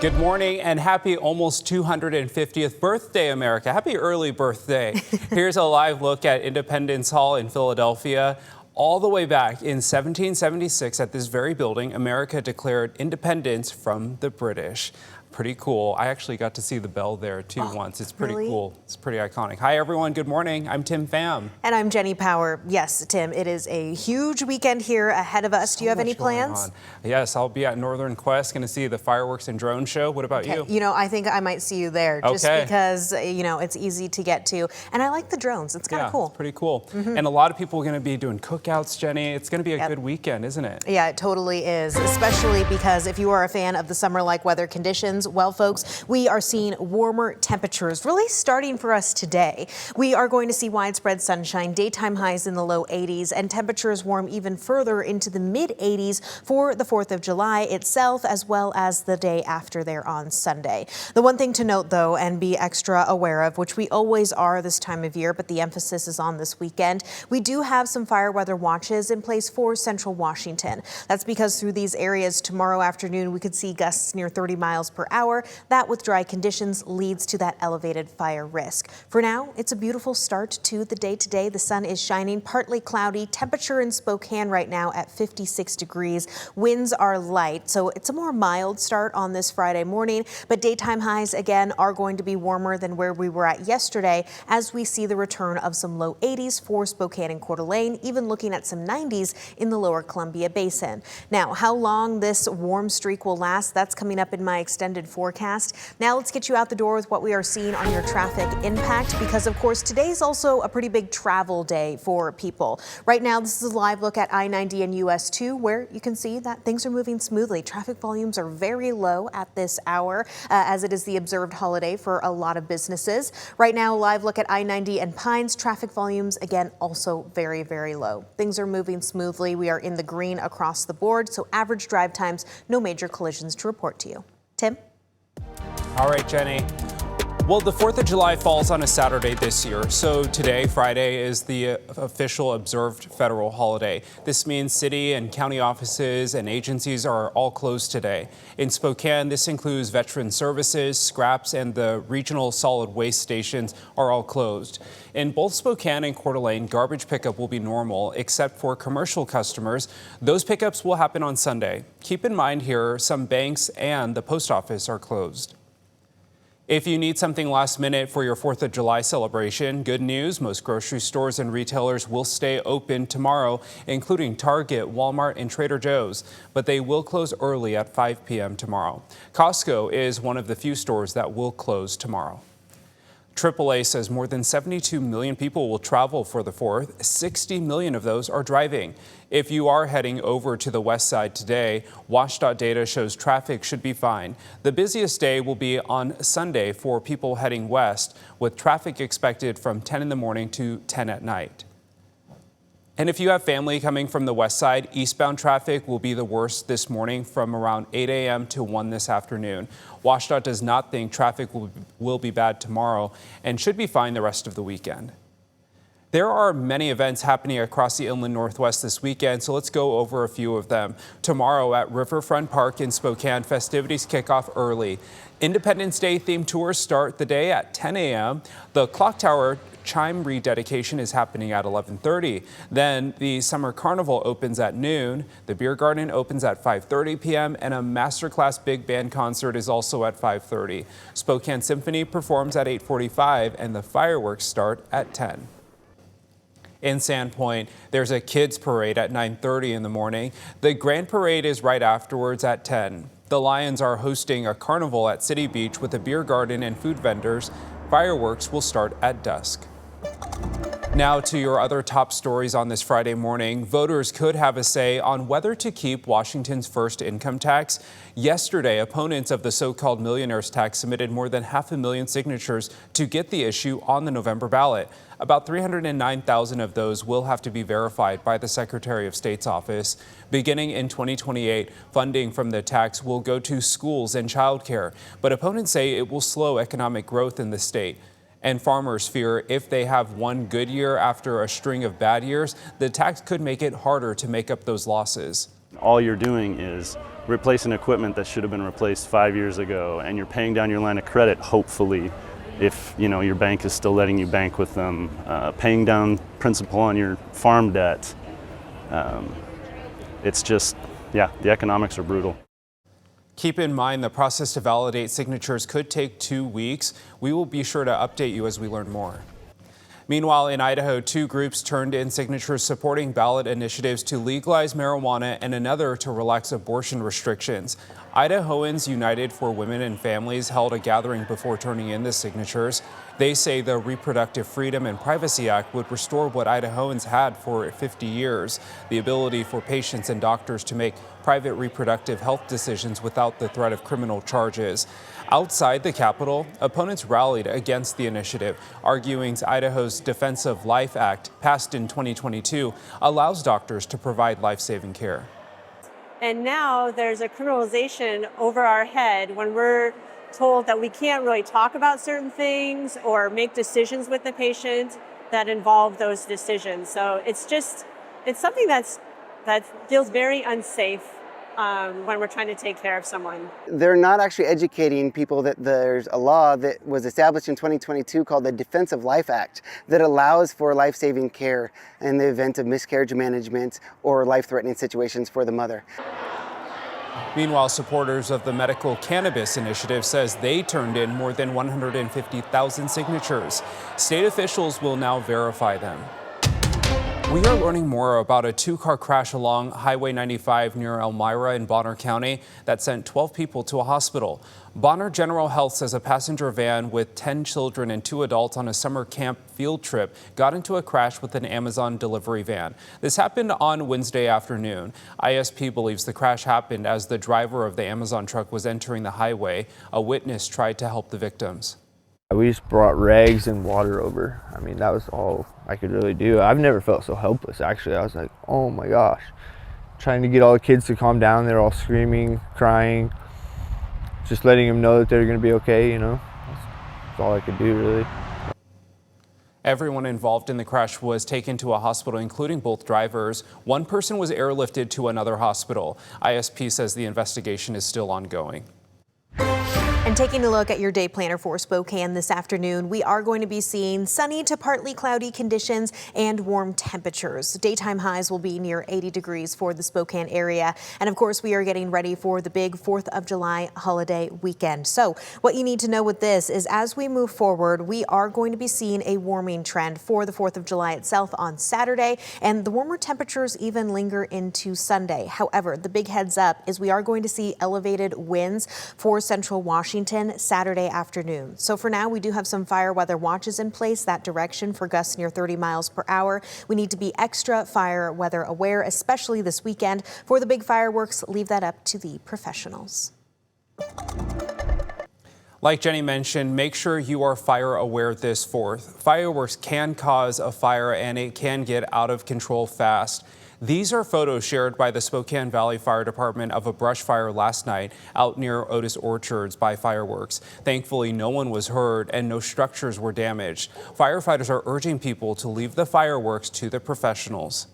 Good morning and happy almost 250th birthday, America. Happy early birthday. Here's a live look at Independence Hall in Philadelphia. All the way back in 1776 at this very building, America declared independence from the British. Pretty cool. I actually got to see the bell there too once. It's pretty cool. It's pretty iconic. Hi everyone, good morning. I'm Tim Pham. And I'm Jenny Power. Yes, Tim, it is a huge weekend here ahead of us. Do you have any plans? Yes, I'll be at Northern Quest, going to see the fireworks and drone show. What about you? You know, I think I might see you there just because, you know, it's easy to get to. And I like the drones. It's kind of cool. It's pretty cool. And a lot of people are going to be doing cookouts, Jenny. It's going to be a good weekend, isn't it? Yeah, it totally is, especially because if you are a fan of the summer-like weather conditions, well, folks, we are seeing warmer temperatures really starting for us today. We are going to see widespread sunshine, daytime highs in the low 80s, and temperatures warm even further into the mid 80s for the 4th of July itself, as well as the day after there on Sunday. The one thing to note, though, and be extra aware of, which we always are this time of year, but the emphasis is on this weekend, we do have some fire weather watches in place for central Washington. That's because through these areas tomorrow afternoon, we could see gusts near 30 miles per hour. That, with dry conditions, leads to that elevated fire risk. For now, it's a beautiful start to the day today. The sun is shining, partly cloudy. Temperature in Spokane right now at 56 degrees. Winds are light, so it's a more mild start on this Friday morning. But daytime highs, again, are going to be warmer than where we were at yesterday as we see the return of some low 80s for Spokane and Coeur d'Alene, even looking at some 90s in the lower Columbia Basin. Now, how long this warm streak will last, that's coming up in my extended forecast. Now let's get you out the door with what we are seeing on your traffic impact, because of course today's also a pretty big travel day for people. Right now, this is a live look at I-90 and US 2, where you can see that things are moving smoothly. Traffic volumes are very low at this hour, as it is the observed holiday for a lot of businesses. Right now, a live look at I-90 and Pines. Traffic volumes, again, also very, very low. Things are moving smoothly. We are in the green across the board, so average drive times, no major collisions to report to you. Tim? All right, Jenny. Well, the 4th of July falls on a Saturday this year, so today, Friday, is the official observed federal holiday. This means city and county offices and agencies are all closed today. In Spokane, this includes veteran services, scraps, and the regional solid waste stations are all closed. In both Spokane and Coeur d'Alene, garbage pickup will be normal, except for commercial customers. Those pickups will happen on Sunday. Keep in mind here, some banks and the post office are closed. If you need something last minute for your 4th of July celebration, good news, most grocery stores and retailers will stay open tomorrow, including Target, Walmart, and Trader Joe's, but they will close early at 5 p.m. tomorrow. Costco is one of the few stores that will close tomorrow. AAA says more than 72 million people will travel for the 4th. 60 million of those are driving. If you are heading over to the west side today, WashDOT data shows traffic should be fine. The busiest day will be on Sunday for people heading west, with traffic expected from 10 in the morning to 10 at night. And if you have family coming from the west side, eastbound traffic will be the worst this morning from around 8 a.m. to 1 this afternoon. WashDOT does not think traffic will be bad tomorrow and should be fine the rest of the weekend. There are many events happening across the inland Northwest this weekend, so let's go over a few of them. Tomorrow at Riverfront Park in Spokane, festivities kick off early. Independence Day themed tours start the day at 10 a.m. The Clock Tower chime rededication is happening at 11:30. Then the Summer Carnival opens at noon. The Beer Garden opens at 5:30 p.m. and a masterclass big band concert is also at 5:30. Spokane Symphony performs at 8:45 and the fireworks start at 10. In Sandpoint, there's a kids parade at 9:30 in the morning. The grand parade is right afterwards at 10. The Lions are hosting a carnival at City Beach with a beer garden and food vendors. Fireworks will start at dusk. Now to your other top stories on this Friday morning. Voters could have a say on whether to keep Washington's first income tax. Yesterday, opponents of the so-called millionaire's tax submitted more than 500,000 signatures to get the issue on the November ballot. About 309,000 of those will have to be verified by the Secretary of State's office. Beginning in 2028, funding from the tax will go to schools and childcare, but opponents say it will slow economic growth in the state. And farmers fear if they have one good year after a string of bad years, the tax could make it harder to make up those losses. All you're doing is replacing equipment that should have been replaced 5 years ago, and you're paying down your line of credit, hopefully, if your bank is still letting you bank with them, paying down principal on your farm debt. It's just, yeah, the economics are brutal. Keep in mind the process to validate signatures could take 2 weeks. We will be sure to update you as we learn more. Meanwhile, in Idaho, 2 groups turned in signatures supporting ballot initiatives to legalize marijuana and another to relax abortion restrictions. Idahoans United for Women and Families held a gathering before turning in the signatures. They say the Reproductive Freedom and Privacy Act would restore what Idahoans had for 50 years, the ability for patients and doctors to make private reproductive health decisions without the threat of criminal charges. Outside the Capitol, opponents rallied against the initiative, arguing Idaho's Defense of Life Act, passed in 2022, allows doctors to provide life-saving care. And now there's a criminalization over our head when we're told that we can't really talk about certain things or make decisions with the patient that involve those decisions. So it's something that feels very unsafe when we're trying to take care of someone. They're not actually educating people that there's a law that was established in 2022 called the Defense of Life Act that allows for life-saving care in the event of miscarriage management or life-threatening situations for the mother. Meanwhile, supporters of the medical cannabis initiative says they turned in more than 150,000 signatures. State officials will now verify them. We are learning more about a 2-car crash along Highway 95 near Elmira in Bonner County that sent 12 people to a hospital. Bonner General Health says a passenger van with 10 children and 2 adults on a summer camp field trip got into a crash with an Amazon delivery van. This happened on Wednesday afternoon. ISP believes the crash happened as the driver of the Amazon truck was entering the highway. A witness tried to help the victims. We just brought rags and water over. I mean, that was all I could really do. I've never felt so helpless, actually. I was like, oh my gosh. Trying to get all the kids to calm down. They're all screaming, crying. Just letting them know that they're going to be okay, That's all I could do, really. Everyone involved in the crash was taken to a hospital, including both drivers. One person was airlifted to another hospital. ISP says the investigation is still ongoing. And taking a look at your day planner for Spokane this afternoon, we are going to be seeing sunny to partly cloudy conditions and warm temperatures. Daytime highs will be near 80 degrees for the Spokane area. And of course, we are getting ready for the big 4th of July holiday weekend. So what you need to know with this is as we move forward, we are going to be seeing a warming trend for the 4th of July itself on Saturday, and the warmer temperatures even linger into Sunday. However, the big heads up is we are going to see elevated winds for central Washington Saturday afternoon. So for now, we do have some fire weather watches in place that direction for gusts near 30 miles per hour. We need to be extra fire weather aware, especially this weekend. For the big fireworks, leave that up to the professionals. Like Jenny mentioned, make sure you are fire aware this 4th. Fireworks can cause a fire and it can get out of control fast. These are photos shared by the Spokane Valley Fire Department of a brush fire last night out near Otis Orchards by fireworks. Thankfully, no one was hurt and no structures were damaged. Firefighters are urging people to leave the fireworks to the professionals.